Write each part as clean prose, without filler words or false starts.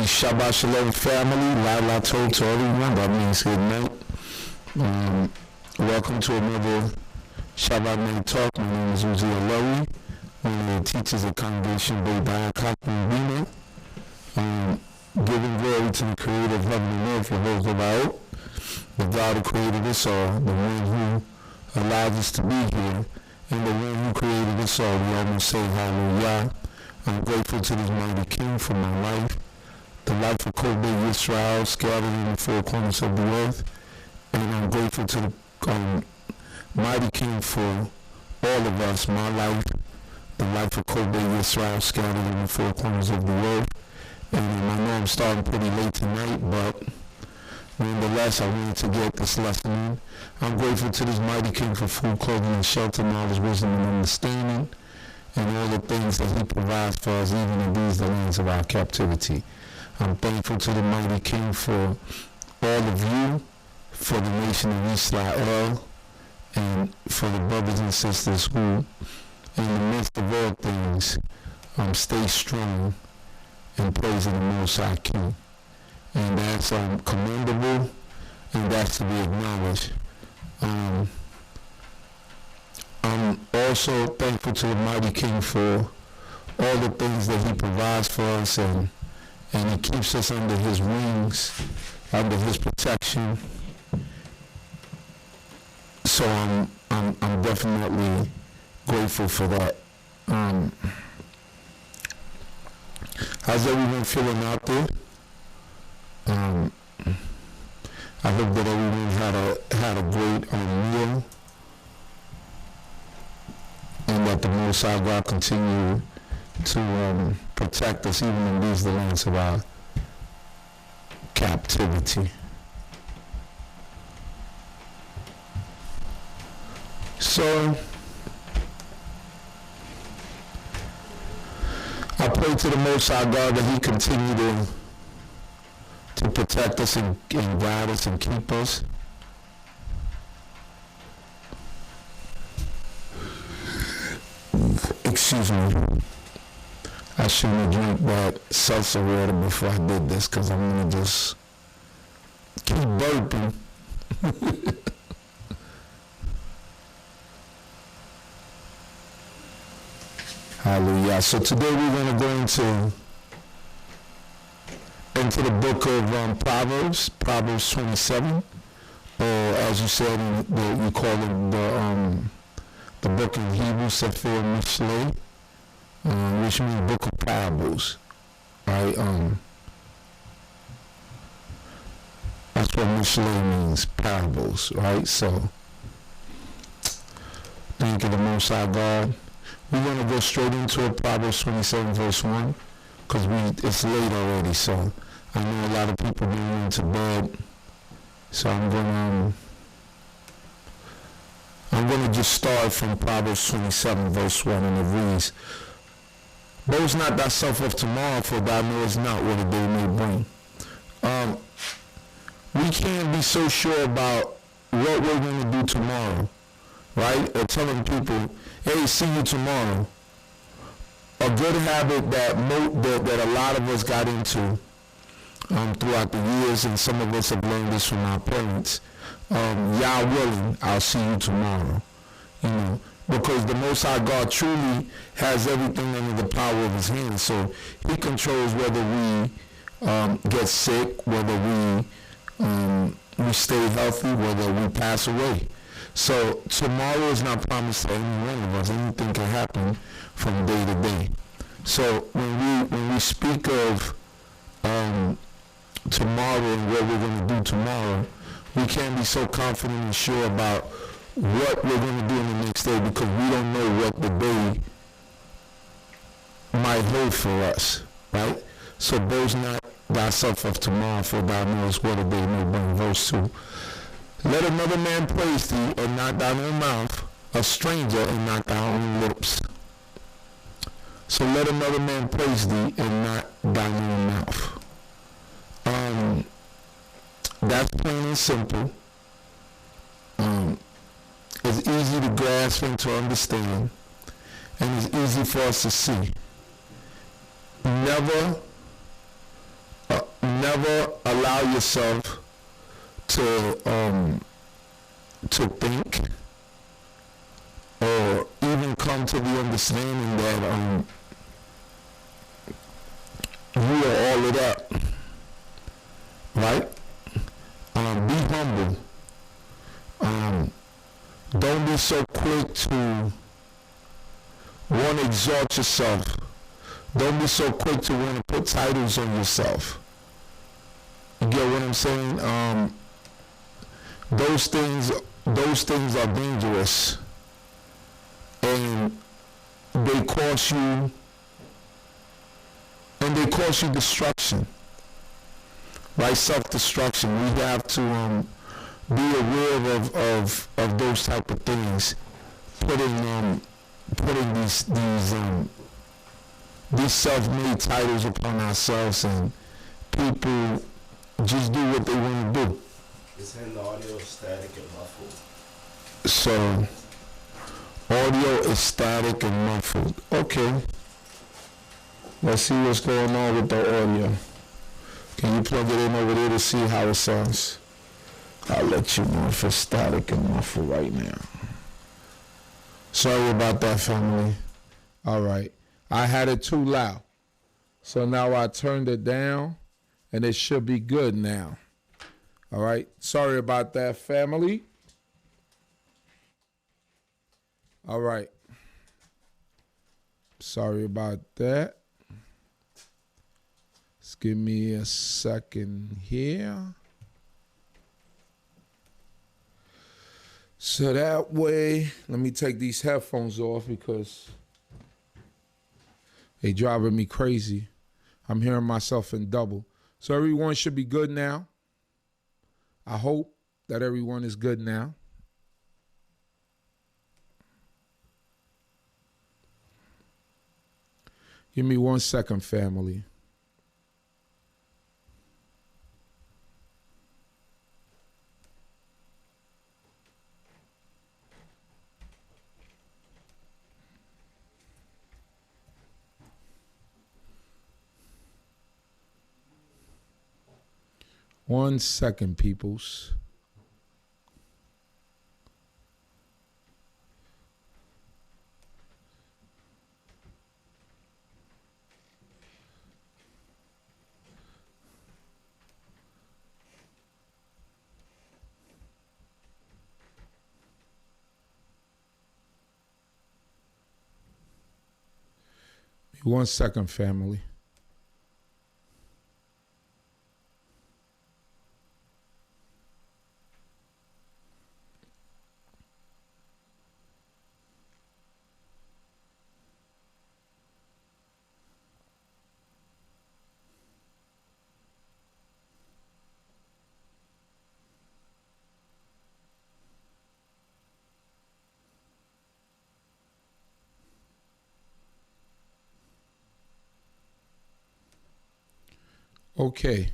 Shabbat Shalom family, La told to everyone, that means good night. Welcome to another Shabbat Night Talk. My name is Uzziel Lewi, one of the teachers at Congregation Bay Reno. Giving glory to the creator of heaven and earth, Jehovah Baal, the God who created us all, the one who allows us to be here, and the one who created us all. We almost say hallelujah. I'm grateful to this mighty King for my life, the life of Kobe Israel scattered in the four corners of the earth, and I'm grateful to the mighty King for all of us, my life, the life of Kobe Israel scattered in the four corners of the earth. And I know I'm starting pretty late tonight, but nonetheless, I wanted to get this lesson in. I'm grateful to this mighty King for food, clothing, and shelter, knowledge, wisdom, and understanding, and all the things that he provides for us, even in these the lands of our captivity. I'm thankful to the mighty King for all of you, for the nation of Israel, and for the brothers and sisters who, in the midst of all things, stay strong and praising the Most High King. And that's commendable, and that's to be acknowledged. I'm also thankful to the mighty King for all the things that he provides for us, and he keeps us under his wings, under his protection. So I'm definitely grateful for that. How's everyone feeling out there? I hope that everyone had a great meal, and that the Most High God continue to protect us even in these the lands of our captivity. So I pray to the Most High God that he continue to protect us and guide us and keep us. Excuse me. I shouldn't have drank that seltzer water before I did this, because I'm going to just keep burping. Hallelujah. So today we're going to go into the book of Proverbs 27, or as you said, you call it the book in Hebrew, Sefer Mishlei, which means book of parables, right? That's what Mishlei means, parables, right? So, thank you, the Most High God. We're going to go straight into it, Proverbs 27, verse 1, because it's late already, so I know a lot of people going into bed, so I'm going to just start from Proverbs 27, verse 1, and it reads, "Boast not thyself of tomorrow, for thou knowest not what a day may bring." We can't be so sure about what we're going to do tomorrow, right? Or telling people, hey, see you tomorrow. A good habit that a lot of us got into throughout the years, and some of us have learned this from our parents. Yah willing, I'll see you tomorrow. You know, because the Most High God truly has everything under the power of his hands. So he controls whether we get sick, whether we stay healthy, whether we pass away. So tomorrow is not promised to any one of us. Anything can happen from day to day. So when we speak of tomorrow and what we're going to do tomorrow, we can't be so confident and sure about what we're going to do in the next day, because we don't know what the day might hold for us, right? So boast not thyself of tomorrow, for thou knowest what a day may bring. Verse 2. Let another man praise thee, and not thine own mouth, a stranger, and not thy own lips. So let another man praise thee, and not thine own mouth. That's plain and simple. It's easy to grasp and to understand, and it's easy for us to see. Never never allow yourself to think or even come to the understanding that you are all of that, right? Be humble. Don't be so quick to want to exalt yourself. Don't be so quick to want to put titles on yourself. You get what I'm saying? Those things are dangerous, and they cause you destruction, right? Self-destruction. We have to be aware of those type of things, putting these self-made titles upon ourselves, and people just do what they want to do. It's saying the audio is static and muffled. So, audio is static and muffled. Okay. Let's see what's going on with the audio. Can you plug it in over there to see how it sounds? I'll let you know if it's static and muffled right now. Sorry about that, family. All right. I had it too loud. So now I turned it down, and it should be good now. All right. Sorry about that, family. All right. Sorry about that. Just give me a second here. So that way, let me take these headphones off because they driving me crazy. I'm hearing myself in double. So everyone should be good now. I hope that everyone is good now. Give me 1 second, family. One second, peoples. One second, family. Okay.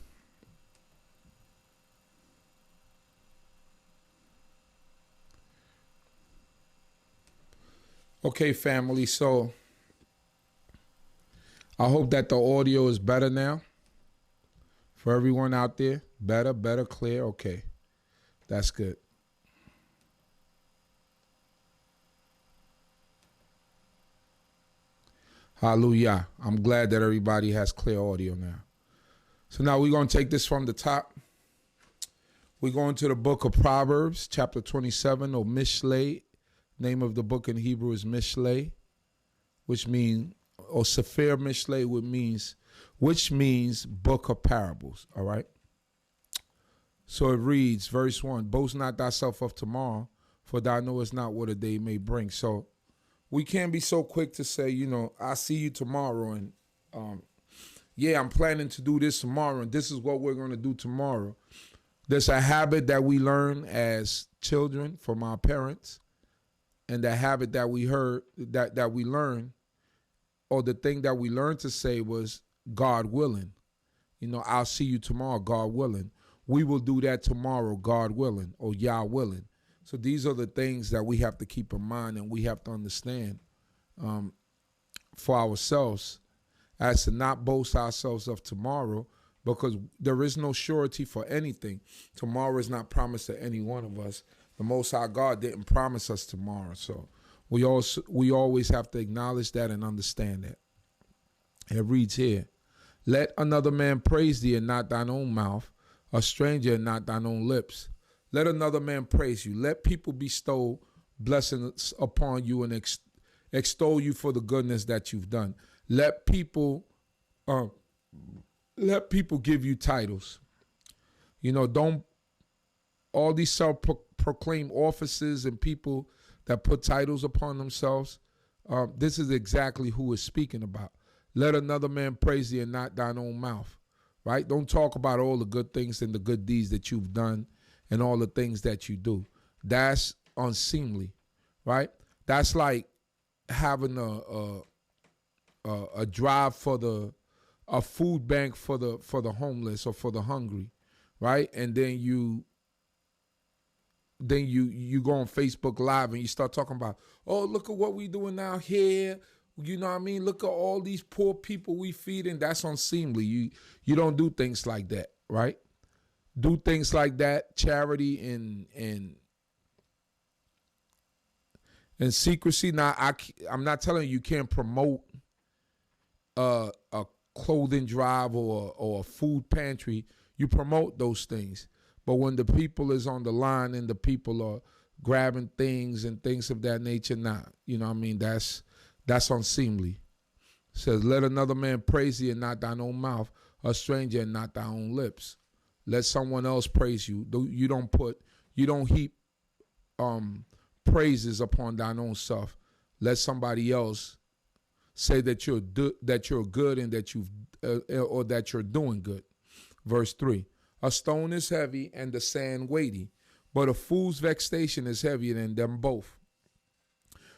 Okay, family. So I hope that the audio is better now for everyone out there. Better, clear. Okay. That's good. Hallelujah. I'm glad that everybody has clear audio now. So now we're going to take this from the top. We're going to the book of Proverbs, chapter 27, or Mishlei. Name of the book in Hebrew is Mishlei, which means, or Sefer Mishlei, which means book of parables, all right? So it reads, verse 1, boast not thyself of tomorrow, for thou knowest not what a day may bring. So we can't be so quick to say, I see you tomorrow, and I'm planning to do this tomorrow, and this is what we're going to do tomorrow. There's a habit that we learn as children from our parents, and the habit that we learned, or the thing that we learned to say was, God willing. I'll see you tomorrow, God willing. We will do that tomorrow, God willing, or Yah willing. So these are the things that we have to keep in mind, and we have to understand for ourselves, as to not boast ourselves of tomorrow, because there is no surety for anything. Tomorrow is not promised to any one of us. The Most High God didn't promise us tomorrow. So we always have to acknowledge that and understand that. It reads here, let another man praise thee and not thine own mouth, a stranger and not thine own lips. Let another man praise you. Let people bestow blessings upon you and extol you for the goodness that you've done. Let people give you titles. Don't all these self-proclaimed offices and people that put titles upon themselves. This is exactly who is speaking about. Let another man praise thee and not thine own mouth, right? Don't talk about all the good things and the good deeds that you've done and all the things that you do. That's unseemly, right? That's like having a drive for a food bank for the homeless or for the hungry, right? And then you go on Facebook Live and you start talking about, oh, look at what we doing now here. You know what I mean? Look at all these poor people we feeding. That's unseemly. You don't do things like that, right? Do things like that, charity and secrecy. Now, I'm not telling you can't promote a clothing drive or a food pantry. You promote those things. But when the people is on the line and the people are grabbing things and things of that nature, you know what I mean? That's unseemly. It says, let another man praise thee and not thine own mouth, a stranger and not thy own lips. Let someone else praise you. You don't heap praises upon thine own self. Let somebody else say that you're good and that or that you're doing good. Verse 3. A stone is heavy and the sand weighty, but a fool's vexation is heavier than them both.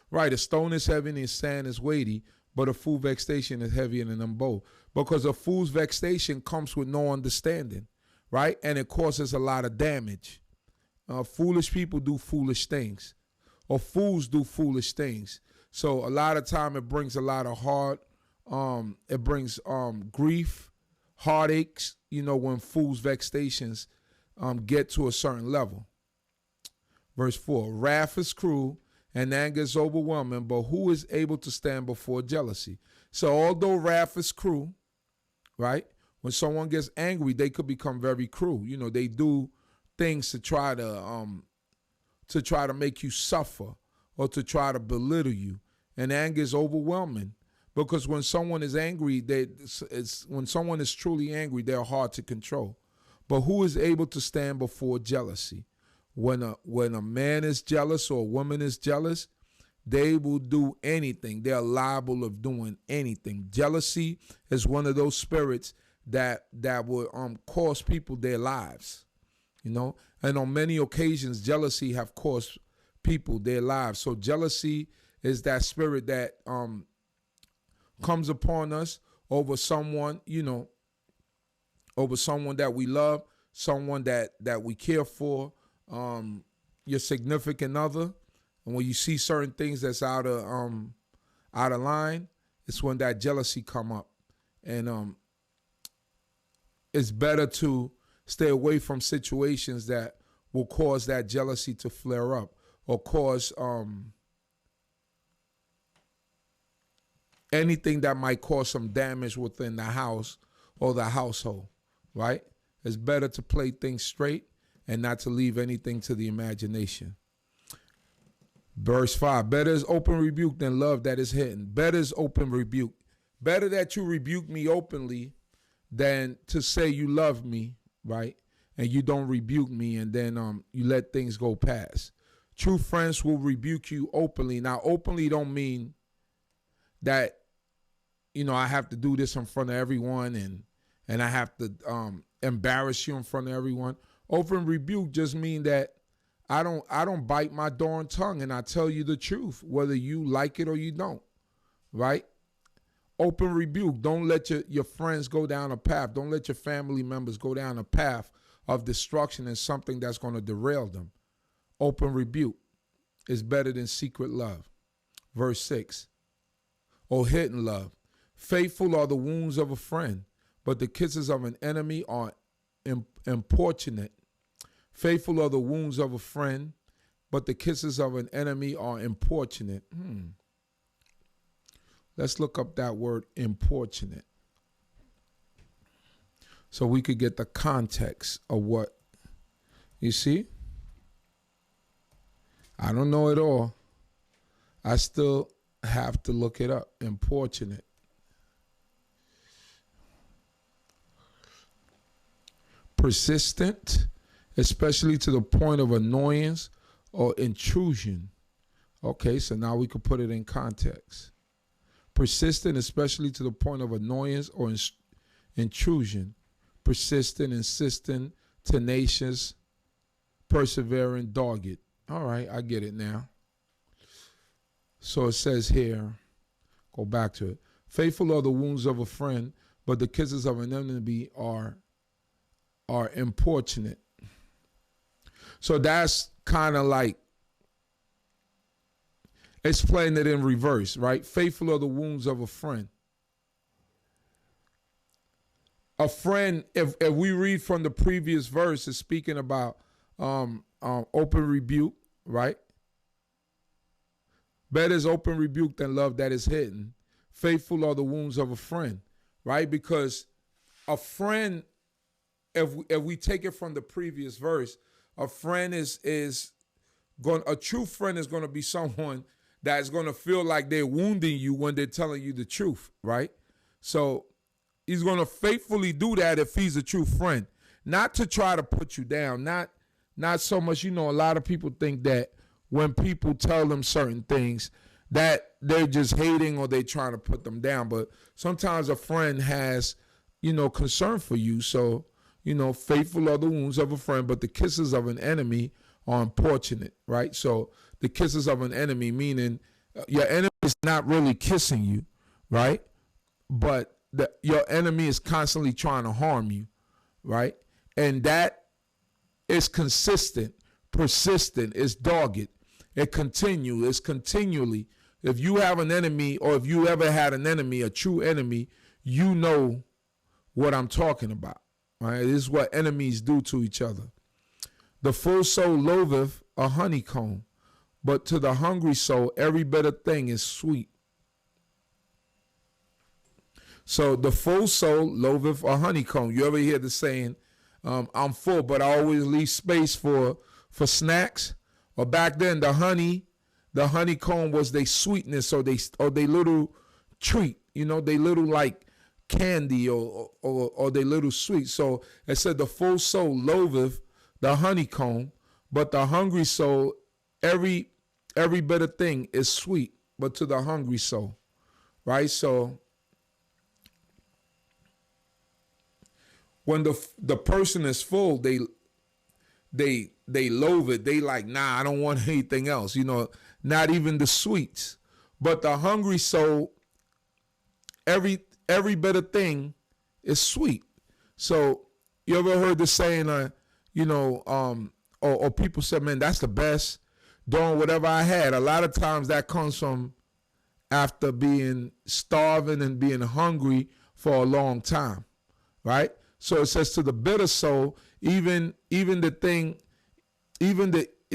Right, a stone is heavy and sand is weighty, but a fool's vexation is heavier than them both. Because a fool's vexation comes with no understanding, right? And it causes a lot of damage. Foolish people do foolish things, or fools do foolish things. So a lot of time it brings a lot of it brings grief, heartaches, when fools' vexations get to a certain level. Verse 4, wrath is cruel and anger is overwhelming, but who is able to stand before jealousy? So although wrath is cruel, right? When someone gets angry, they could become very cruel. They do things to try to make you suffer or to try to belittle you. And anger is overwhelming because when someone is angry, when someone is truly angry, they're hard to control. But who is able to stand before jealousy? When a man is jealous or a woman is jealous, they will do anything. They're liable of doing anything. Jealousy is one of those spirits that will cost people their lives, And on many occasions, jealousy have cost people their lives. So jealousy is that spirit that comes upon us over someone, over someone that we love, someone that we care for. Your significant other, and when you see certain things that's out of line, it's when that jealousy come up, and it's better to stay away from situations that will cause that jealousy to flare up or cause anything that might cause some damage within the house or the household, right? It's better to play things straight and not to leave anything to the imagination. Verse 5, better is open rebuke than love that is hidden. Better is open rebuke. Better that you rebuke me openly than to say you love me, right? And you don't rebuke me and then you let things go past. True friends will rebuke you openly. Now, openly don't mean that, I have to do this in front of everyone and I have to embarrass you in front of everyone. Open rebuke just mean that I don't bite my darn tongue and I tell you the truth, whether you like it or you don't, right? Open rebuke. Don't let your friends go down a path. Don't let your family members go down a path of destruction and something that's going to derail them. Open rebuke is better than secret love. Verse 6, or hidden love. Faithful are the wounds of a friend, but the kisses of an enemy are importunate. Faithful are the wounds of a friend, but the kisses of an enemy are importunate. Let's look up that word, importunate, so we could get the context of what, you see? I don't know it all. I still have to look it up. Importunate. Persistent, especially to the point of annoyance or intrusion. Okay, so now we could put it in context. Persistent, especially to the point of annoyance or intrusion. Persistent, insistent, tenacious, persevering, dogged. All right, I get it now. So it says here, go back to it. Faithful are the wounds of a friend, but the kisses of an enemy are importunate. So that's kind of like explain it in reverse, right? Faithful are the wounds of a friend. A friend, if we read from the previous verse, is speaking about open rebuke, right? Better is open rebuke than love that is hidden. Faithful are the wounds of a friend, right? Because a friend, if we take it from the previous verse, a friend a true friend is going to be someone that's going to feel like they're wounding you when they're telling you the truth, right? So he's going to faithfully do that if he's a true friend, not to try to put you down, not so much. A lot of people think that when people tell them certain things that they're just hating or they're trying to put them down. But sometimes a friend has, concern for you. So, faithful are the wounds of a friend, but the kisses of an enemy are importunate, right? So the kisses of an enemy, meaning your enemy is not really kissing you, right? But your enemy is constantly trying to harm you, right? And that is consistent, persistent, it's dogged. It continues, it's continually. If you have an enemy, or if you ever had an enemy, a true enemy, you know what I'm talking about, right? This is what enemies do to each other. The full soul loatheth a honeycomb, but to the hungry soul, every better thing is sweet. So the full soul loatheth a honeycomb. You ever hear the saying, I'm full, but I always leave space for snacks? Or back then, the honeycomb was their sweetness, or they little treat, they little like candy or they little sweet. So it said the full soul loatheth the honeycomb, but the hungry soul, every better thing is sweet, but to the hungry soul, right? So when the person is full, they loathe it. They like, nah, I don't want anything else, not even the sweets. But the hungry soul, every better thing is sweet. So you ever heard the saying, or people say, man, that's the best doing whatever I had. A lot of times that comes from after being starving and being hungry for a long time, right? So it says to the bitter soul, it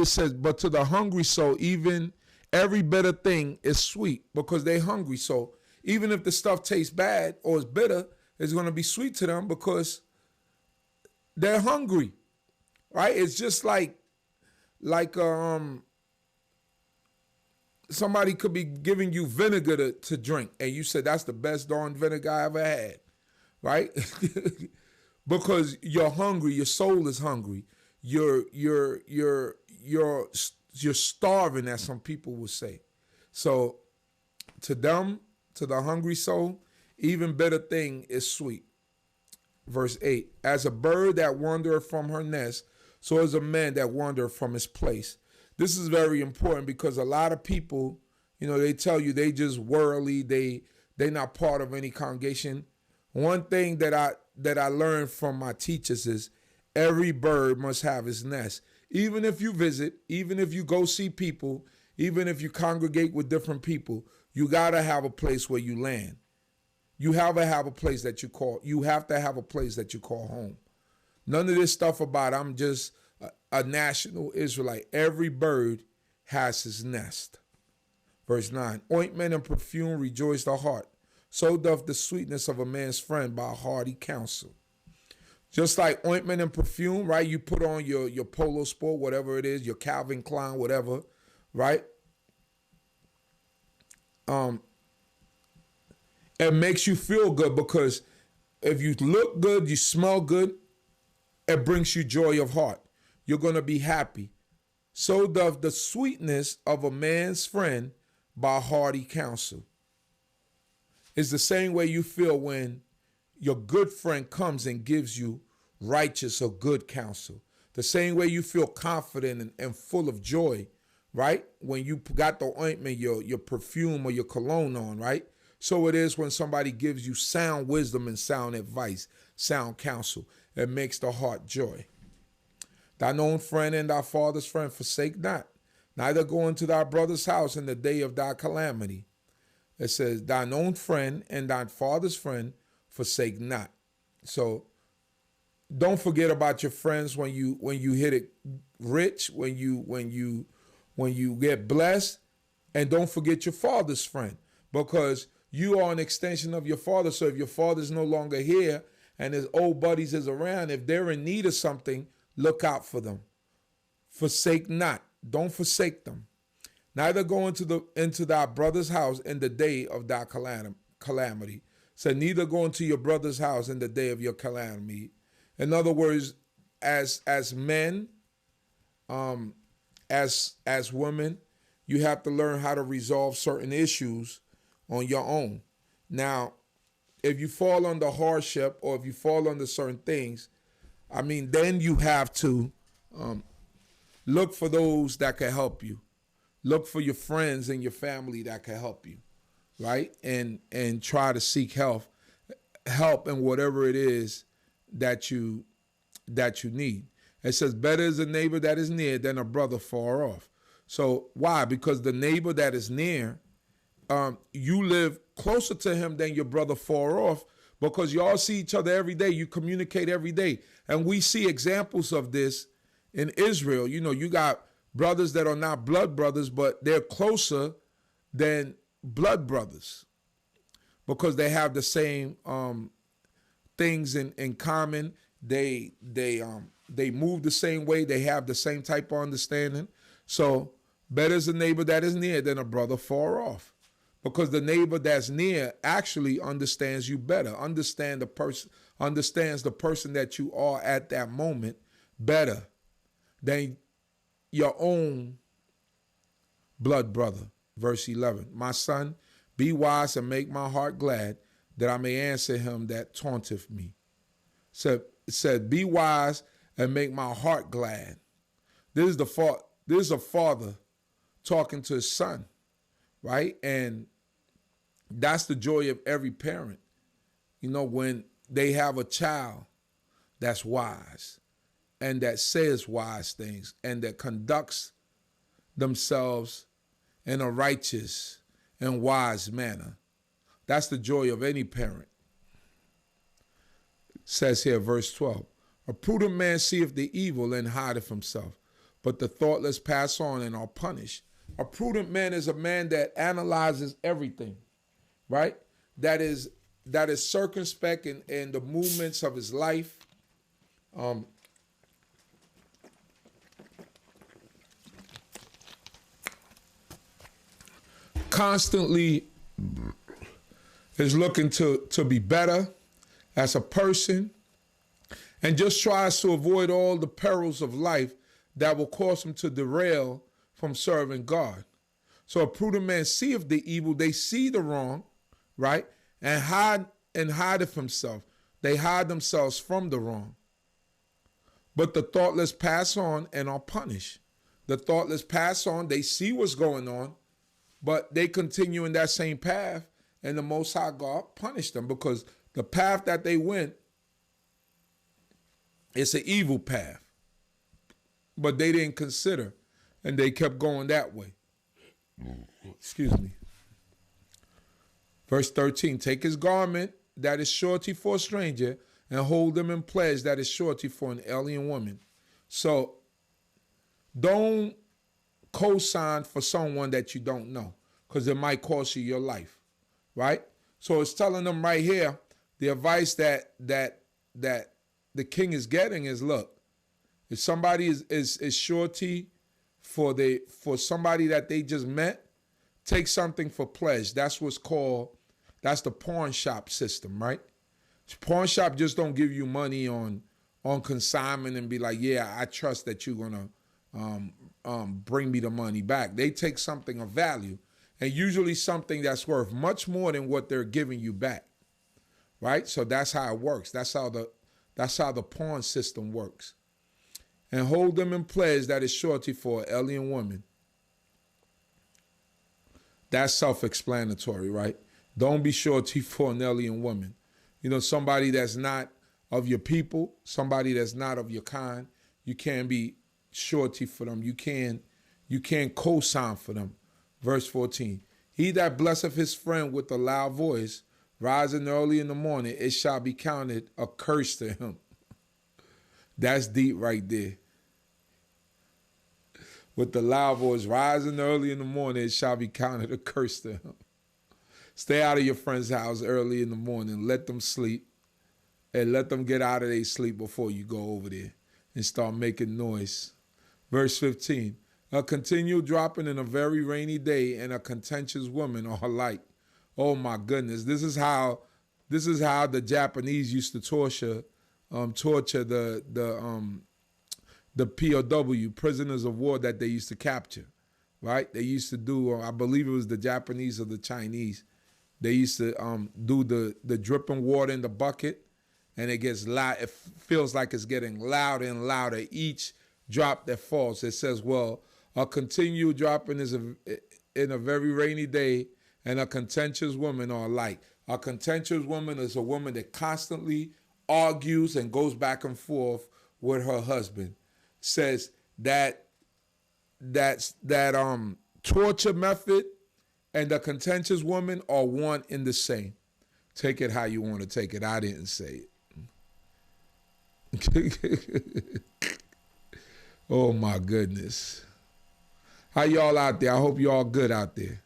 says, but to the hungry soul, even every better thing is sweet because they're hungry. So even if the stuff tastes bad or is bitter, it's going to be sweet to them because they're hungry, right? It's just like somebody could be giving you vinegar to drink, and you said that's the best darn vinegar I ever had, right? Because you're hungry, your soul is hungry. You're starving, as some people will say. So to them, to the hungry soul, even better thing is sweet. Verse 8, as a bird that wandereth from her nest, so is a man that wandereth from his place. This is very important because a lot of people, they tell you they just worldly, they're not part of any congregation. One thing that I learned from my teachers is every bird must have his nest. Even if you visit, even if you go see people, even if you congregate with different people, you got to have a place where you land. you have to have a place that you call home. None of this stuff about I'm just a national Israelite. Every bird has his nest. Verse 9, ointment and perfume rejoice the heart. So doth the sweetness of a man's friend by a hearty counsel. Just like ointment and perfume, right? You put on your Polo Sport, whatever it is, your Calvin Klein, whatever, right? It makes you feel good because if you look good, you smell good, it brings you joy of heart. You're going to be happy. So doth the sweetness of a man's friend by hearty counsel. It's the same way you feel when your good friend comes and gives you righteous or good counsel. The same way you feel confident and full of joy, right? When you got the ointment, your perfume or your cologne on, right? So it is when somebody gives you sound wisdom and sound advice, sound counsel. It makes the heart joy. Thine own friend and thy father's friend forsake not, neither go into thy brother's house in the day of thy calamity. It says, thine own friend and thy father's friend forsake not. So don't forget about your friends when you hit it rich, when you get blessed, and don't forget your father's friend, because you are an extension of your father. So if your father's no longer here and his old buddies is around, if they're in need of something, look out for them. Forsake not. Don't forsake them. Neither go into thy brother's house in the day of thy calamity. So neither go into your brother's house in the day of your calamity. In other words, as men, as women, you have to learn how to resolve certain issues on your own. Now, if you fall under hardship or if you fall under certain things, then you have to look for those that can help you. Look for your friends and your family that can help you, right? And try to seek help in whatever it is that you need. It says, better is a neighbor that is near than a brother far off. So why? Because the neighbor that is near, you live closer to him than your brother far off, because you all see each other every day. You communicate every day. And we see examples of this in Israel. You got brothers that are not blood brothers, but they're closer than blood brothers because they have the same things in common. They move the same way. They have the same type of understanding. So better is a neighbor that is near than a brother far off, because the neighbor that's near actually understands you better, understands the person that you are at that moment better than your own blood brother. Verse 11, my son, be wise and make my heart glad, that I may answer him that taunteth me. So it said, be wise and make my heart glad. This is a father talking to his son, right? And that's the joy of every parent. When they have a child that's wise and that says wise things and that conducts themselves in a righteous and wise manner. That's the joy of any parent. It says here, verse 12, a prudent man seeth the evil and hideth himself, but the thoughtless pass on and are punished. A prudent man is a man that analyzes everything, right? That is circumspect in the movements of his life. Constantly is looking to be better as a person, and just tries to avoid all the perils of life that will cause him to derail from serving God. So a prudent man seeth the evil, they see the wrong, right? And hideth himself. They hide themselves from the wrong. But the thoughtless pass on and are punished. The thoughtless pass on, they see what's going on, but they continue in that same path, and the Most High God punished them because the path that they went, it's an evil path. But they didn't consider, and they kept going that way. Excuse me. Verse 13, take his garment that is surety for a stranger and hold them in pledge that is surety for an alien woman. So don't co-sign for someone that you don't know, because it might cost you your life, right? So it's telling them right here, the advice that the king is getting is, look, if somebody is surety for somebody that they just met, take something for pledge. That's the pawn shop system, right? Pawn shop just don't give you money on consignment and be like, yeah, I trust that you're gonna bring me the money back. They take something of value, and usually something that's worth much more than what they're giving you back, right? So that's how it works. That's how the pawn system works. And hold them in pledge that is surety for an alien woman. That's self-explanatory, right? Don't be surety for an alien woman. You know, somebody that's not of your people, somebody that's not of your kind, you can't be surety for them. You can't co-sign for them. Verse 14, he that blesseth his friend with a loud voice, rising early in the morning, it shall be counted a curse to him. That's deep right there. With the loud voice, rising early in the morning, it shall be counted a curse to him. Stay out of your friend's house early in the morning. Let them sleep, and let them get out of their sleep before you go over there and start making noise. Verse 15, a continual dropping in a very rainy day and a contentious woman are alike. Oh my goodness, this is how the Japanese used to torture the POW, prisoners of war, that they used to capture, right? They used to do, I believe it was the Japanese or the Chinese, they used to do the dripping water in the bucket, and it gets loud. It feels like it's getting louder and louder each drop that falls. It says, well, a continual dropping is in a very rainy day, and a contentious woman are alike. A contentious woman is a woman that constantly argues and goes back and forth with her husband. Says that torture method and the contentious woman are one in the same. Take it how you want to take it. I didn't say it. Oh my goodness. How y'all out there? I hope y'all good out there.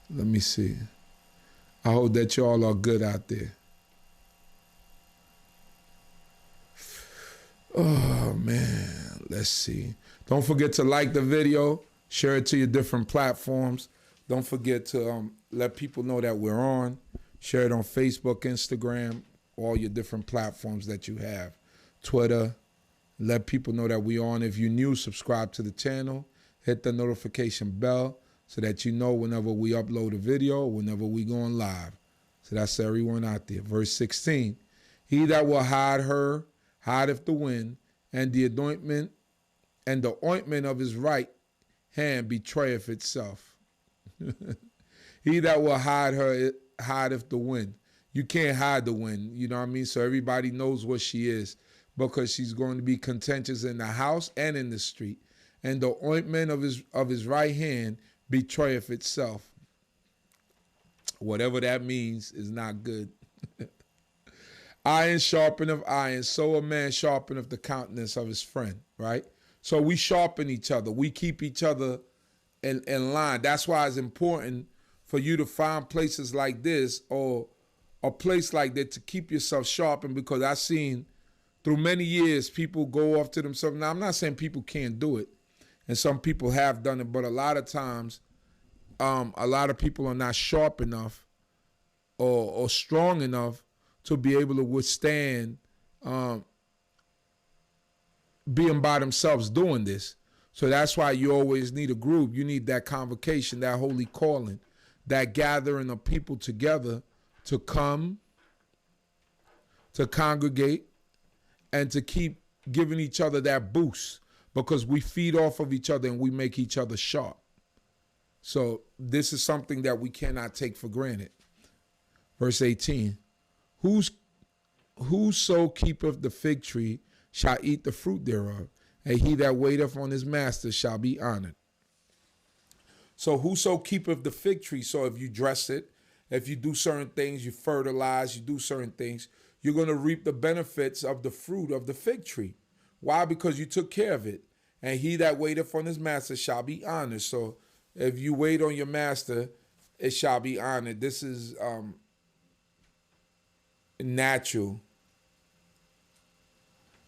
Let me see. I hope that y'all are good out there. Oh, man. Let's see. Don't forget to like the video. Share it to your different platforms. Don't forget to let people know that we're on. Share it on Facebook, Instagram, all your different platforms that you have. Twitter. Let people know that we're on. If you're new, subscribe to the channel. Hit the notification bell so that you know whenever we upload a video, whenever we going live. So that's everyone out there. Verse 16, he that will hide her, hideth the wind, and the ointment of his right hand betrayeth itself. He that will hide her, hideth the wind. You can't hide the wind, you know what I mean? So everybody knows what she is, because she's going to be contentious in the house and in the street. And the ointment of his right hand betrayeth itself. Whatever that means is not good. Iron sharpeneth iron, so a man sharpeneth the countenance of his friend, right? So we sharpen each other. We keep each other in line. That's why it's important for you to find places like this or a place like that to keep yourself sharpened, because I've seen through many years people go off to themselves. Now, I'm not saying people can't do it, and some people have done it, but a lot of times a lot of people are not sharp enough or strong enough to be able to withstand being by themselves doing this. So that's why you always need a group. You need that convocation, that holy calling, that gathering of people together to come, to congregate, and to keep giving each other that boost, because we feed off of each other and we make each other sharp. So this is something that we cannot take for granted. Verse 18, whoso keepeth the fig tree shall eat the fruit thereof, and he that waiteth on his master shall be honored. So whoso keepeth the fig tree, so if you dress it, if you do certain things, you fertilize, you do certain things, you're going to reap the benefits of the fruit of the fig tree. Why? Because you took care of it. And he that waiteth on his master shall be honored. So if you wait on your master, it shall be honored. This is natural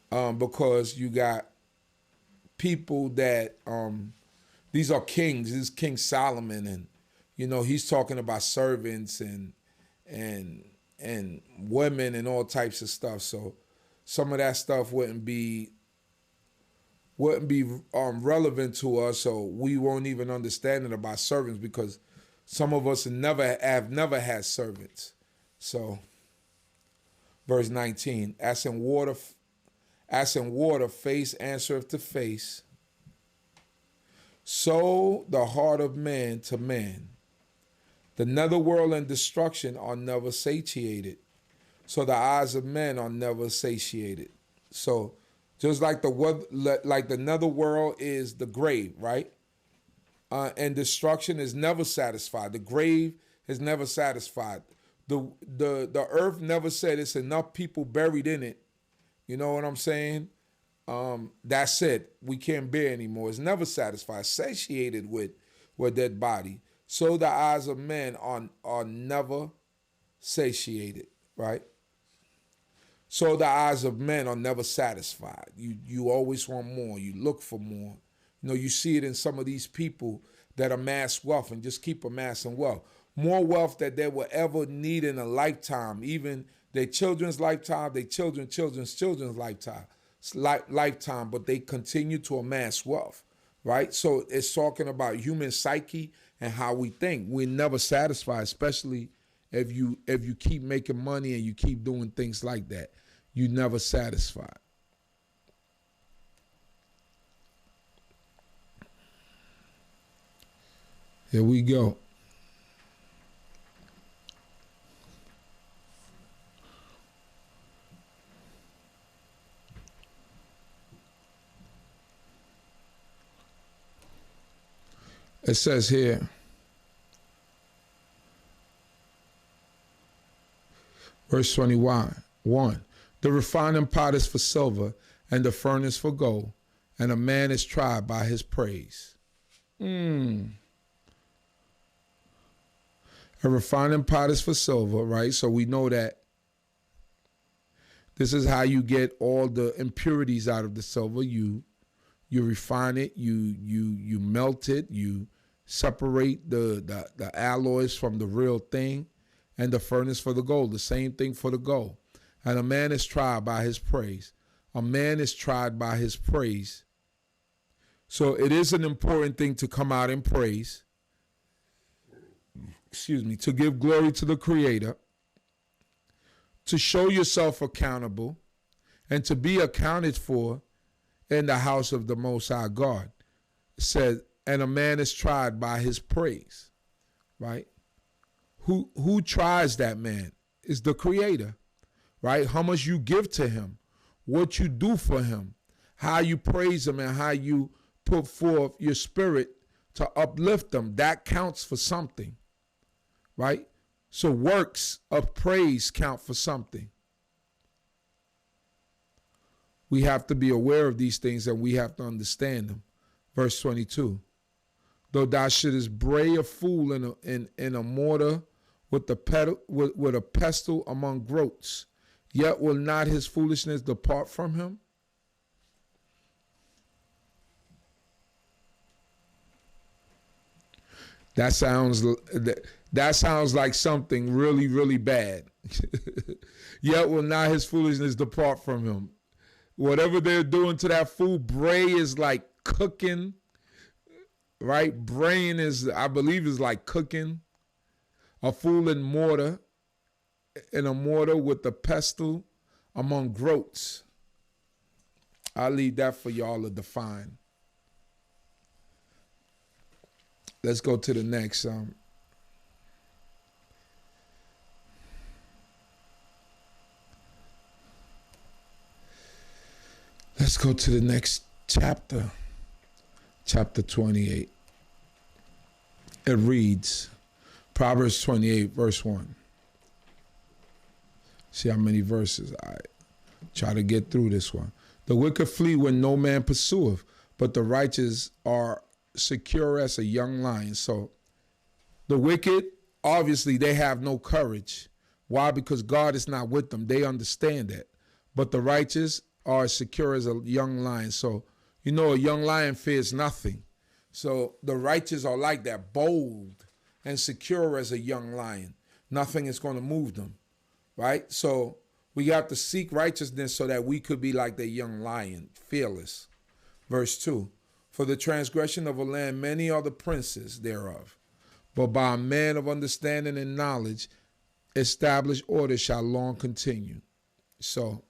because you got people that these are kings. This is King Solomon, and he's talking about servants and women and all types of stuff. So some of that stuff wouldn't be relevant to us, so we won't even understand it about servants because some of us have never had servants. So, verse 19: as in water, face answereth to face, so the heart of man to man. The netherworld and destruction are never satiated, so the eyes of men are never satiated. So, just like the netherworld is the grave, right? And destruction is never satisfied. The grave is never satisfied. The earth never said it's enough people buried in it. You know what I'm saying? That's it. We can't bear anymore. It's never satisfied. Satiated with dead body. So the eyes of men are never satiated, right? So the eyes of men are never satisfied. You always want more. You look for more. You see it in some of these people that amass wealth and just keep amassing wealth. More wealth that they will ever need in a lifetime, even their children's lifetime, their children's lifetime, but they continue to amass wealth, right? So it's talking about human psyche and how we think. We're never satisfied, especially if you keep making money and you keep doing things like that. You're never satisfied. Here we go. It says here, verse 21, the refining pot is for silver and the furnace for gold, and a man is tried by his praise. A refining pot is for silver, right? So we know that this is how you get all the impurities out of the silver. You refine it, you melt it, you separate the alloys from the real thing, and the furnace for the gold. The same thing for the gold. And a man is tried by his praise. A man is tried by his praise. So it is an important thing to come out in praise. To give glory to the Creator, to show yourself accountable, and to be accounted for in the house of the Most High God. It says, and a man is tried by his praise, right? Who tries that man? Is the Creator, right? How much you give to him, what you do for him, how you praise him, and how you put forth your spirit to uplift him. That counts for something, right? So works of praise count for something. We have to be aware of these things and we have to understand them. Verse 22. Though thou shouldest bray a fool in a mortar with a pestle among groats, yet will not his foolishness depart from him? That sounds like something really, really bad. Yet will not his foolishness depart from him. Whatever they're doing to that fool, bray is like cooking, right? Braying is, I believe, is like cooking. A fool in a mortar with a pestle among groats. I'll leave that for y'all to define. Let's go to the next. Let's go to the next chapter 28. It reads, Proverbs 28, verse 1. See how many verses? I try to get through this one. The wicked flee when no man pursueth, but the righteous are secure as a young lion. So the wicked, obviously, they have no courage. Why? Because God is not with them. They understand that. But the righteous are as secure as a young lion. So, you know, a young lion fears nothing. So the righteous are like that, bold and secure as a young lion. Nothing is going to move them, right? So we have to seek righteousness so that we could be like the young lion, fearless. Verse 2, for the transgression of a land, many are the princes thereof. But by a man of understanding and knowledge, established order shall long continue. So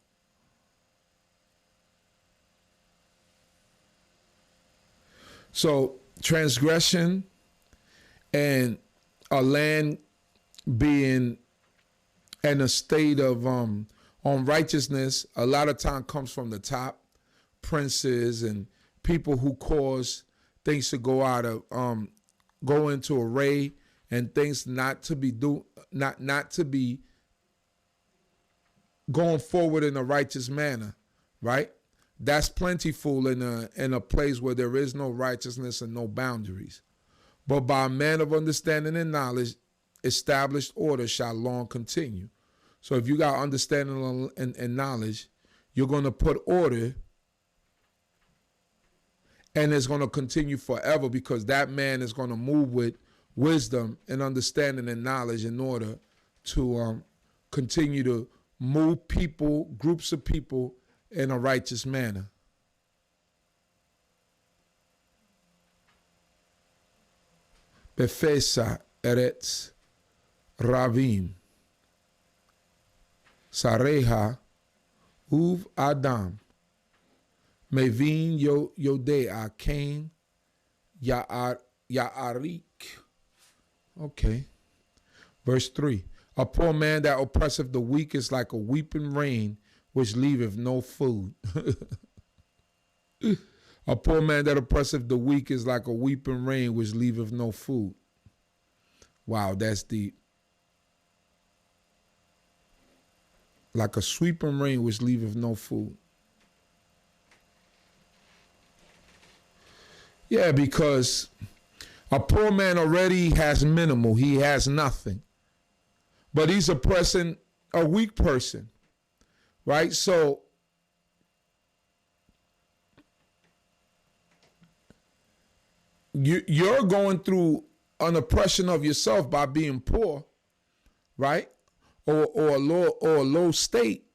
transgression and a land being in a state of unrighteousness, a lot of time comes from the top, princes and people who cause things to go out of go into array and things not to be going forward in a righteous manner, right? That's plentiful in a place where there is no righteousness and no boundaries. But by a man of understanding and knowledge, established order shall long continue. So if you got understanding and knowledge, you're going to put order, and it's going to continue forever because that man is going to move with wisdom and understanding and knowledge in order to continue to move people, groups of people, in a righteous manner. Befesa eretz ravim sareha uv adam mevin yodea kain ya'arik. Okay. Verse 3. A poor man that oppresseth the weak is like a weeping rain, which leaveth no food. A poor man that oppresseth the weak is like a weeping rain, which leaveth no food. Wow, that's deep. Like a sweeping rain, which leaveth no food. Yeah, because a poor man already has minimal. He has nothing. But he's oppressing a weak person. Right? So you're going through an oppression of yourself by being poor, right? Or a low state.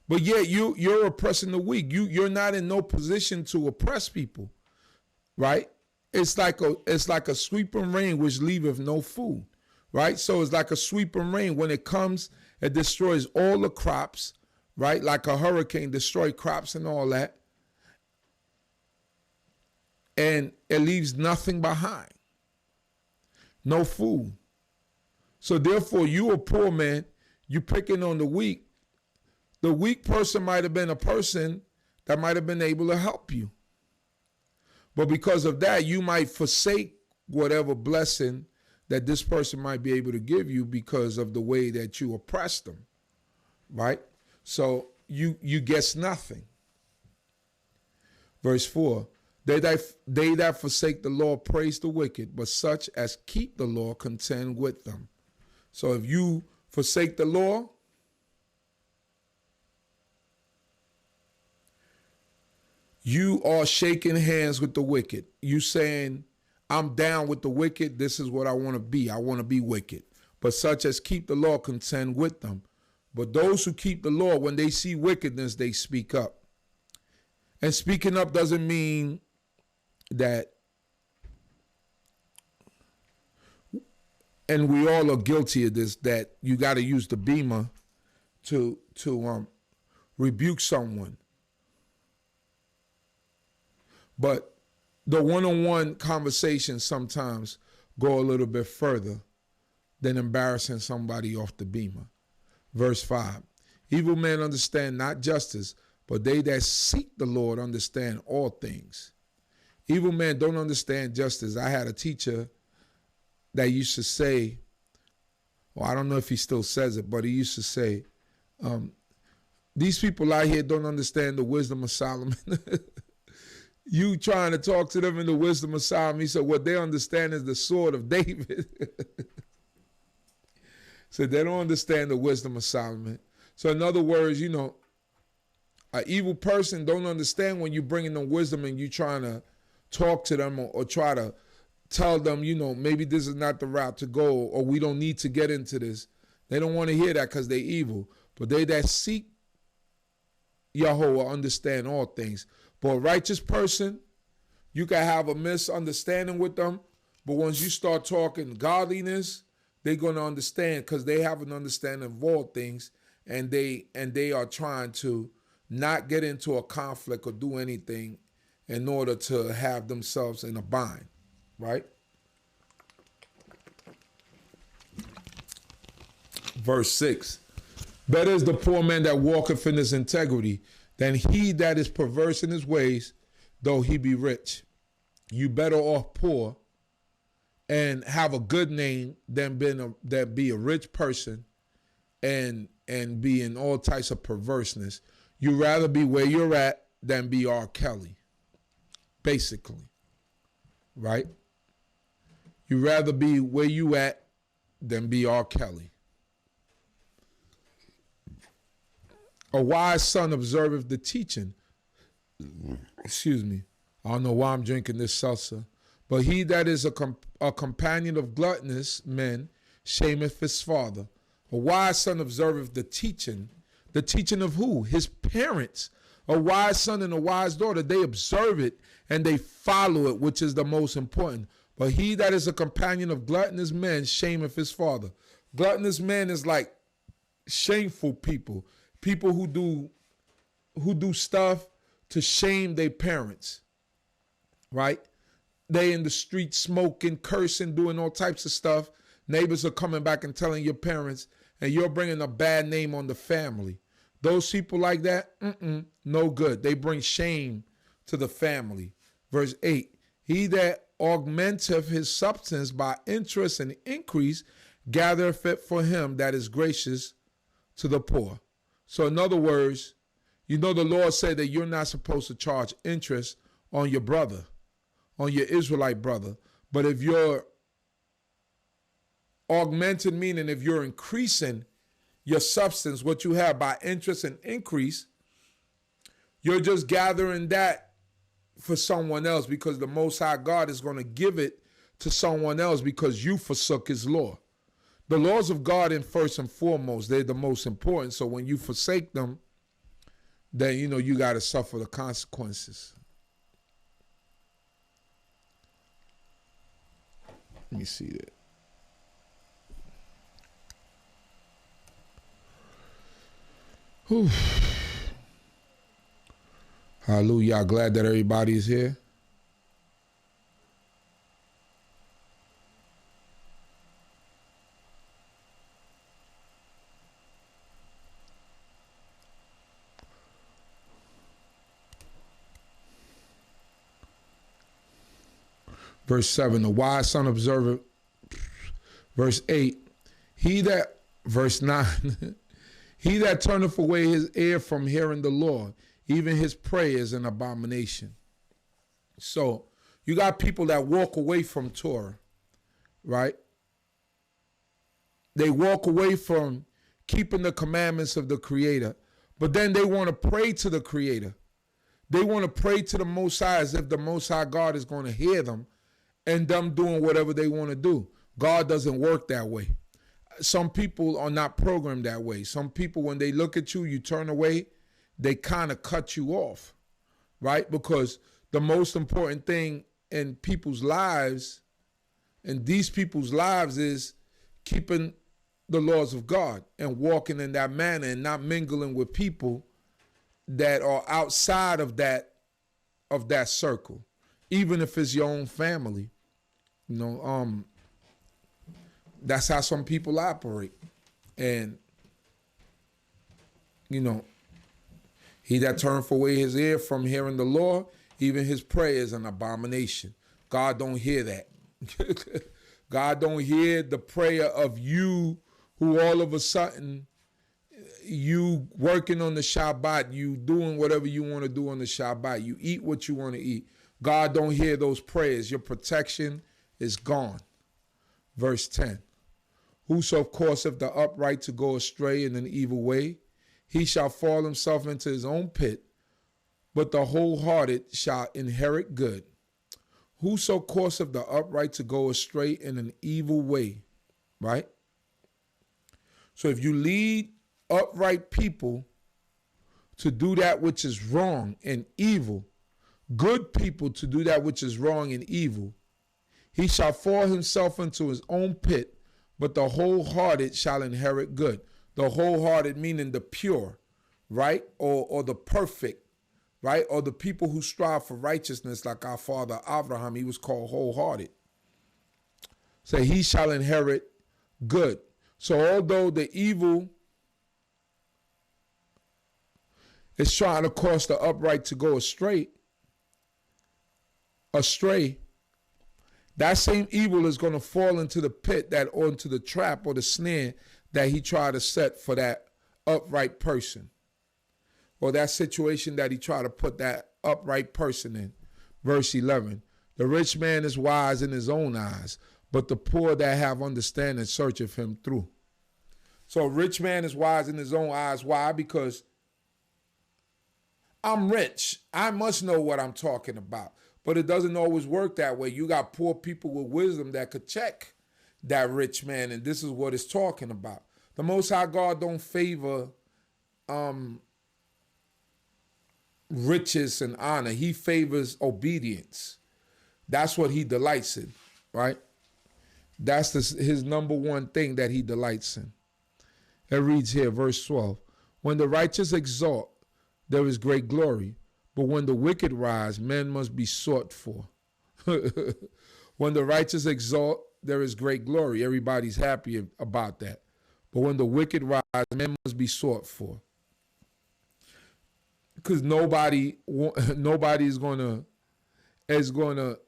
But yet you're oppressing the weak. You're not in no position to oppress people, right? It's like a sweeping rain which leaveth no food, right? So it's like a sweeping rain. When it comes, it destroys all the crops, right? Like a hurricane destroy crops and all that. And it leaves nothing behind. No food. So therefore, you a poor man, you picking on the weak. The weak person might have been a person that might have been able to help you. But because of that, you might forsake whatever blessing that this person might be able to give you because of the way that you oppress them, right? So you guess nothing. Verse 4, they that forsake the law praise the wicked, but such as keep the law contend with them. So if you forsake the law, you are shaking hands with the wicked. You saying, I'm down with the wicked. This is what I want to be. I want to be wicked. But such as keep the law contend with them. But those who keep the law, when they see wickedness, they speak up. And speaking up doesn't mean that, and we all are guilty of this, that you got to use the beamer to rebuke someone. But the one-on-one conversations sometimes go a little bit further than embarrassing somebody off the beamer. Verse 5, evil men understand not justice, but they that seek the Lord understand all things. Evil men don't understand justice. I had a teacher that used to say, well, I don't know if he still says it, but he used to say, these people out here don't understand the wisdom of Solomon. You trying to talk to them in the wisdom of Solomon. He said, what they understand is the sword of David. So they don't understand the wisdom of Solomon. So in other words, you know, an evil person don't understand when you bringing them wisdom and you trying to talk to them or try to tell them, you know, maybe this is not the route to go or we don't need to get into this. They don't want to hear that because they're evil. But they that seek Yahweh understand all things. But a righteous person, you can have a misunderstanding with them, but once you start talking godliness, they're going to understand because they have an understanding of all things, and they are trying to not get into a conflict or do anything in order to have themselves in a bind, right? Verse 6, better is the poor man that walketh in his integrity than he that is perverse in his ways, though he be rich. You better off poor and have a good name than be a rich person and be in all types of perverseness. You rather be where you're at than be R. Kelly, basically, right? You rather be where you at than be R. Kelly. A wise son observeth the teaching. Excuse me. I don't know why I'm drinking this salsa. But he that is a companion of gluttonous men shameth his father. A wise son observeth the teaching. The teaching of who? His parents. A wise son and a wise daughter, they observe it and they follow it, which is the most important. But he that is a companion of gluttonous men shameth his father. Gluttonous men is like shameful people. People who do stuff to shame their parents, right? They in the street smoking, cursing, doing all types of stuff. Neighbors are coming back and telling your parents, and you're bringing a bad name on the family. Those people like that, no good. They bring shame to the family. Verse 8, he that augmenteth his substance by interest and increase gathereth it for him that is gracious to the poor. So in other words, you know the Lord said that you're not supposed to charge interest on your brother, on your Israelite brother. But if you're augmenting, meaning if you're increasing your substance, what you have by interest and increase, you're just gathering that for someone else because the Most High God is going to give it to someone else because you forsook his law. The laws of God, in first and foremost, they're the most important. So when you forsake them, then you know you got to suffer the consequences. Let me see that. Whew. Hallelujah. Glad that everybody is here. Verse 7, the wise son observeth. Verse 8, verse 9, he that turneth away his ear from hearing the Lord, even his prayer is an abomination. So you got people that walk away from Torah, right? They walk away from keeping the commandments of the Creator, but then they want to pray to the Creator. They want to pray to the Most High as if the Most High God is going to hear them and them doing whatever they want to do. God doesn't work that way. Some people are not programmed that way. Some people, when they look at you, you turn away, they kind of cut you off, right? Because the most important thing in people's lives, in these people's lives, is keeping the laws of God and walking in that manner and not mingling with people that are outside of that circle, even if it's your own family. You know, that's how some people operate. And, you know, He that turneth away his ear from hearing the law, even his prayer is an abomination. God don't hear that. God don't hear the prayer of you who all of a sudden, you working on the Shabbat, you doing whatever you want to do on the Shabbat, you eat what you want to eat. God don't hear those prayers. Your protection is gone. Verse 10. Whoso causeth the upright to go astray in an evil way, he shall fall himself into his own pit, but the wholehearted shall inherit good. Whoso causeth the upright to go astray in an evil way, right? So if you lead upright people to do that which is wrong and evil, good people to do that which is wrong and evil, he shall fall himself into his own pit, but the wholehearted shall inherit good. The wholehearted meaning the pure, right? Or the perfect, right? Or the people who strive for righteousness, like our father Abraham, he was called wholehearted. So he shall inherit good. So although the evil is trying to cause the upright to go astray, that same evil is going to fall into the pit, or into the trap or the snare that he tried to set for that upright person, or that situation that he tried to put that upright person in. Verse 11, the rich man is wise in his own eyes, but the poor that have understanding searcheth him through. So a rich man is wise in his own eyes. Why? Because I'm rich. I must know what I'm talking about. But it doesn't always work that way. You got poor people with wisdom that could check that rich man, and this is what it's talking about. The Most High God don't favor riches and honor. He favors obedience. That's what he delights in, right? That's his number one thing that he delights in. It reads here, verse 12. When the righteous exalt, there is great glory. But when the wicked rise, men must be sought for. When the righteous exalt, there is great glory. Everybody's happy about that. But when the wicked rise, men must be sought for. Because nobody is going to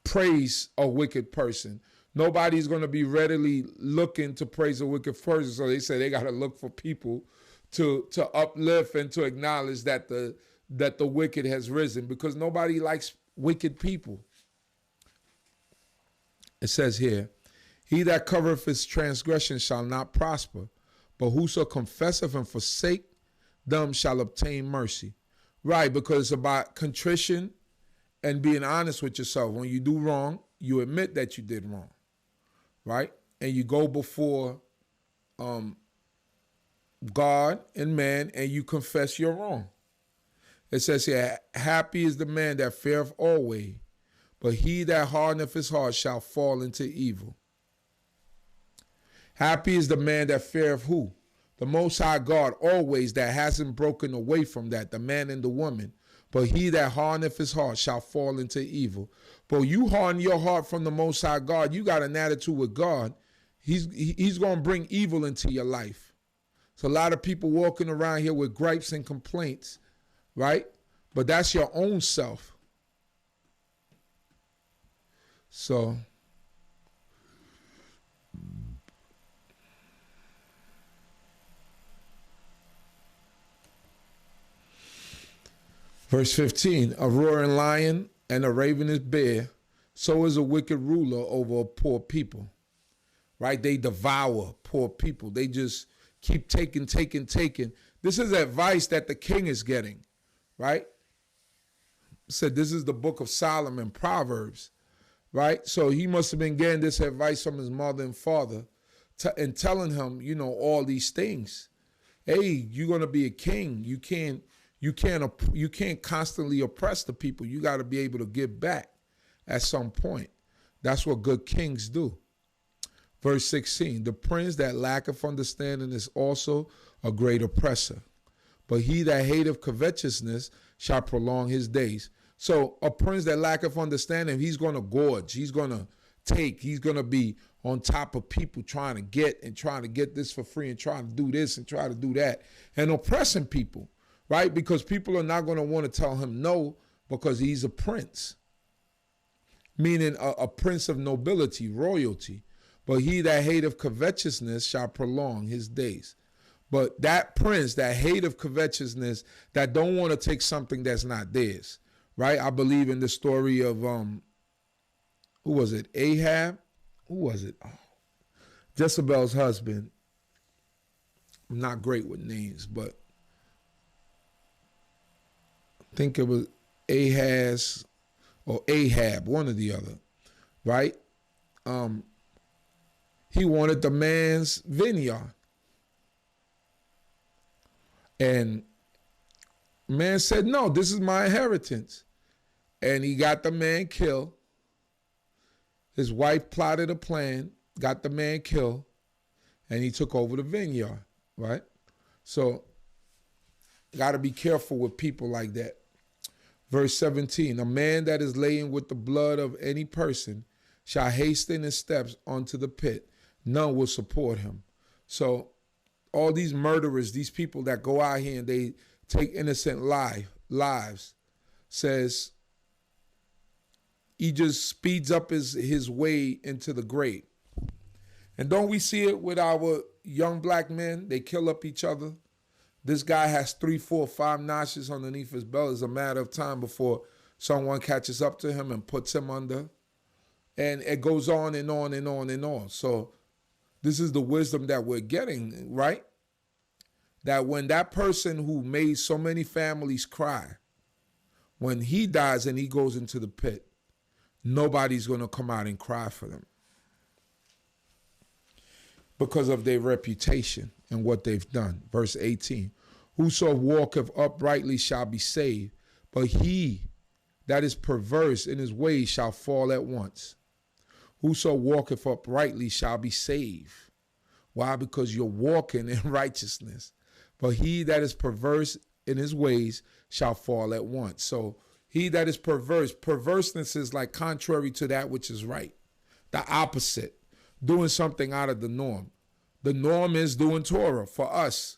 praise a wicked person. Nobody's going to be readily looking to praise a wicked person. So they say they got to look for people to uplift and to acknowledge that the wicked has risen, because nobody likes wicked people. It says here, he that covereth his transgression shall not prosper, but whoso confesseth and forsake them shall obtain mercy. Right, because it's about contrition and being honest with yourself. When you do wrong, you admit that you did wrong, right? And you go before God and man, and you confess you're wrong. It says here, happy is the man that feareth always, but he that hardeneth his heart shall fall into evil. Happy is the man that feareth who? The Most High God always, that hasn't broken away from that, the man and the woman. But he that hardeneth his heart shall fall into evil. But you harden your heart from the Most High God, you got an attitude with God, he's going to bring evil into your life. So a lot of people walking around here with gripes and complaints, right? But that's your own self. So verse 15, a roaring lion and a ravenous bear, so is a wicked ruler over a poor people, right? They devour poor people. They just keep taking. This is advice that the king is getting, right? Said this is the book of Solomon, Proverbs, right? So he must have been getting this advice from his mother and father and telling him, all these things. Hey, you're going to be a king. You can't constantly oppress the people. You got to be able to give back at some point. That's what good kings do. Verse 16, the prince that lacketh understanding is also a great oppressor, but he that hateth covetousness shall prolong his days. So a prince that lacketh understanding, he's going to gorge, he's going to take, he's going to be on top of people trying to get this for free and trying to do this and try to do that and oppressing people, right? Because people are not going to want to tell him no because he's a prince, meaning a prince of nobility, royalty. But he that hateth covetousness shall prolong his days. But that prince, that hate of covetousness, that don't want to take something that's not theirs, right? I believe in the story of, who was it? Ahab? Who was it? Oh, Jezebel's husband. I'm not great with names, but I think it was Ahaz or Ahab, one or the other, right? He wanted the man's vineyard. And man said, no, this is my inheritance. And he got the man killed. His wife plotted a plan, got the man killed, and he took over the vineyard, right? So, got to be careful with people like that. Verse 17, a man that is laying with the blood of any person shall hasten his steps unto the pit. None will support him. So, all these murderers, these people that go out here and they take innocent lives, says he just speeds up his way into the grave. And don't we see it with our young black men? They kill up each other. This guy has 3, 4, 5 notches underneath his belt. It's a matter of time before someone catches up to him and puts him under. And it goes on and on and on and on. So this is the wisdom that we're getting, right? That when that person who made so many families cry, when he dies and he goes into the pit, nobody's going to come out and cry for them because of their reputation and what they've done. Verse 18, whoso walketh uprightly shall be saved, but he that is perverse in his ways shall fall at once. Whoso walketh uprightly shall be saved. Why? Because you're walking in righteousness. But he that is perverse in his ways shall fall at once. So he that is perverse, perverseness is like contrary to that which is right. The opposite, doing something out of the norm. The norm is doing Torah for us,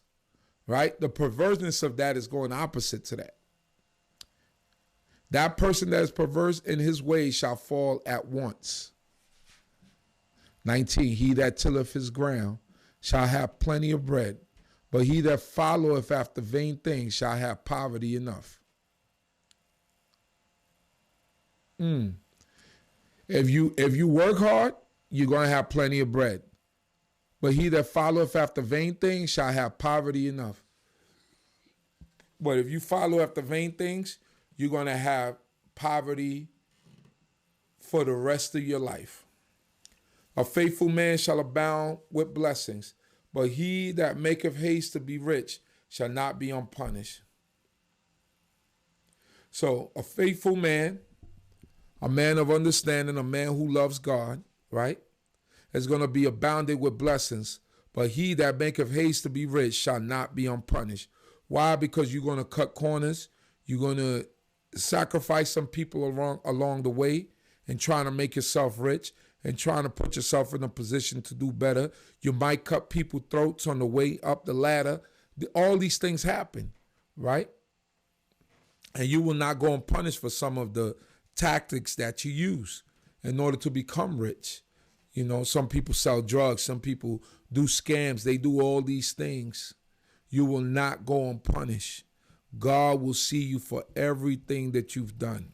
right? The perverseness of that is going opposite to that. That person that is perverse in his ways shall fall at once. 19, he that tilleth his ground shall have plenty of bread, but he that followeth after vain things shall have poverty enough. If you work hard, you're going to have plenty of bread. But he that followeth after vain things shall have poverty enough. But if you follow after vain things, you're going to have poverty for the rest of your life. A faithful man shall abound with blessings, but he that maketh haste to be rich shall not be unpunished. So a faithful man, a man of understanding, a man who loves God, right, is going to be abounded with blessings, but he that maketh haste to be rich shall not be unpunished. Why? Because you're going to cut corners. You're going to sacrifice some people along the way and trying to make yourself rich and trying to put yourself in a position to do better. You might cut people's throats on the way up the ladder. All these things happen, right? And you will not go unpunished for some of the tactics that you use in order to become rich. You know, some people sell drugs. Some people do scams. They do all these things. You will not go unpunished. God will see you for everything that you've done.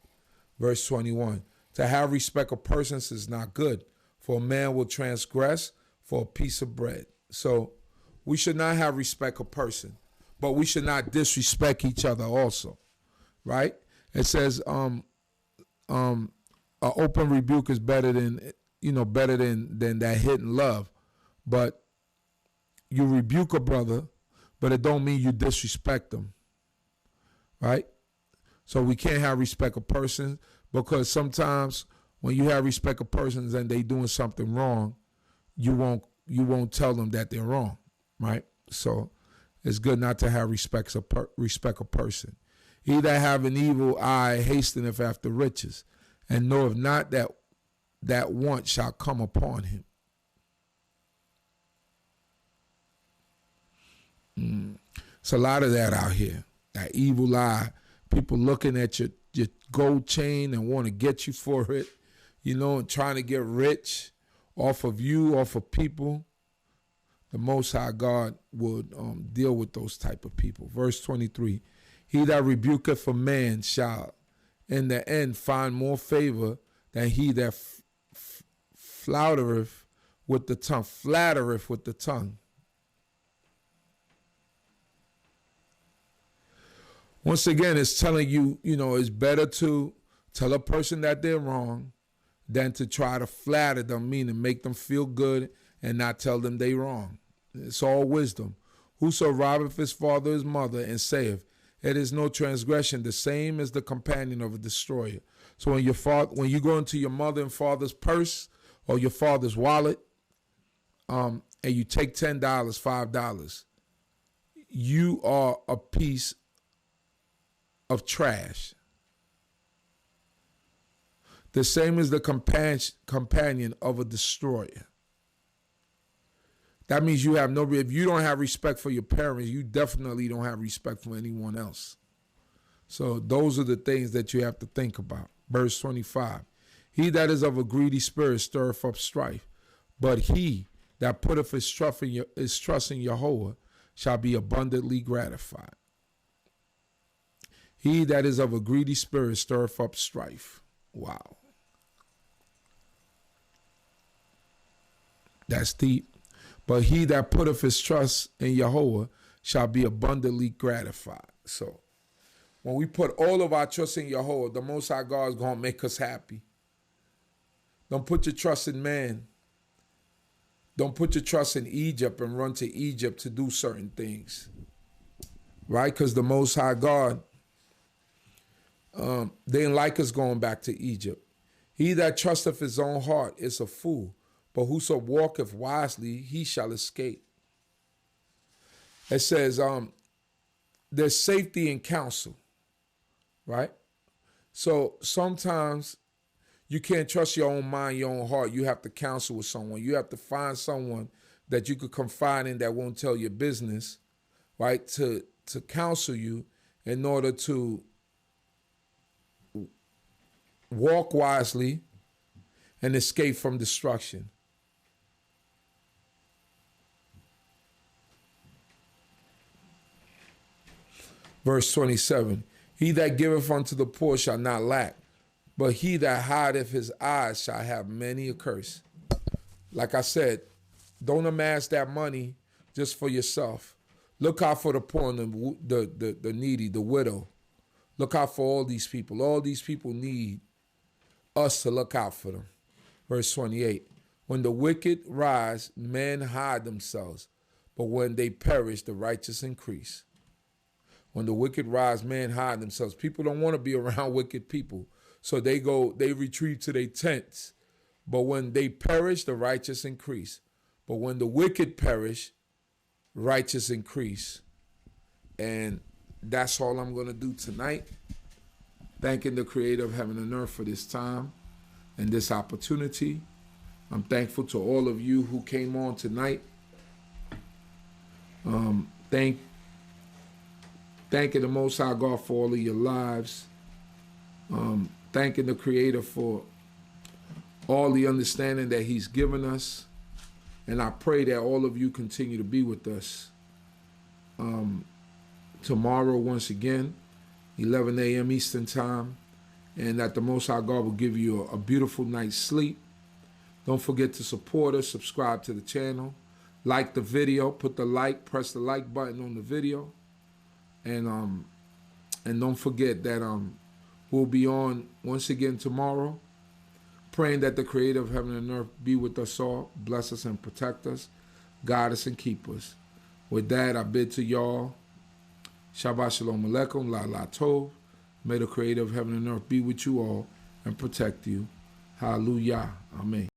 Verse 21, to have respect of persons is not good, for a man will transgress for a piece of bread. So we should not have respect of person, but we should not disrespect each other also, right? It says an open rebuke is better than that hidden love. But you rebuke a brother, but it don't mean you disrespect them, right? So we can't have respect of persons, because sometimes when you have respect of persons and they doing something wrong, you won't tell them that they're wrong, right? So it's good not to have respect of person. He that have an evil eye hasteneth after riches, and knoweth not that want shall come upon him. It's a lot of that out here. That evil eye. People looking at your gold chain and want to get you for it, and trying to get rich off of you, off of people. The Most High God would deal with those type of people. Verse 23, he that rebuketh a man shall in the end find more favor than he that flattereth with the tongue. Once again, it's telling you, it's better to tell a person that they're wrong than to try to flatter them, meaning make them feel good and not tell them they wrong. It's all wisdom. Whoso robbeth his father or his mother and saith, it is no transgression, the same as the companion of a destroyer. So when you go into your mother and father's purse or your father's wallet, and you take $10, $5, you are a piece of trash. The same as the companion of a destroyer. That means you have if you don't have respect for your parents, you definitely don't have respect for anyone else. So those are the things that you have to think about. Verse 25, he that is of a greedy spirit stirreth up strife, but he that putteth his trust in Yahweh shall be abundantly gratified. He that is of a greedy spirit stirreth up strife. Wow. That's deep. But he that putteth his trust in Yahweh shall be abundantly gratified. So when we put all of our trust in Yahweh, the Most High God is going to make us happy. Don't put your trust in man. Don't put your trust in Egypt and run to Egypt to do certain things. Right? Because the Most High God, they didn't like us going back to Egypt. He that trusteth his own heart is a fool, but whoso walketh wisely, he shall escape. It says there's safety in counsel, right? So sometimes you can't trust your own mind, your own heart. You have to counsel with someone. You have to find someone that you could confide in that won't tell your business, right? To counsel you in order to walk wisely and escape from destruction. Verse 27, he that giveth unto the poor shall not lack, but he that hideth his eyes shall have many a curse. Like I said, don't amass that money just for yourself. Look out for the poor and the needy, the widow. Look out for all these people. All these people need us to look out for them. Verse 28, when the wicked rise, men hide themselves, but when they perish, the righteous increase. When the wicked rise, men hide themselves. People don't want to be around wicked people. So they retreat to their tents. But when they perish, the righteous increase. But when the wicked perish, righteous increase. And that's all I'm going to do tonight. Thanking the Creator of heaven and earth for this time and this opportunity. I'm thankful to all of you who came on tonight. Thanking the Most High God for all of your lives. Thanking the Creator for all the understanding that He's given us. And I pray that all of you continue to be with us. Tomorrow, once again, 11 a.m. Eastern Time. And that the Most High God will give you a beautiful night's sleep. Don't forget to support us, subscribe to the channel. Like the video, press the like button on the video. And don't forget that we'll be on once again tomorrow, praying that the Creator of heaven and earth be with us all, bless us and protect us, guide us and keep us. With that, I bid to y'all, Shabbat Shalom Aleichem, La La Tov. May the Creator of heaven and earth be with you all and protect you. Hallelujah. Amen.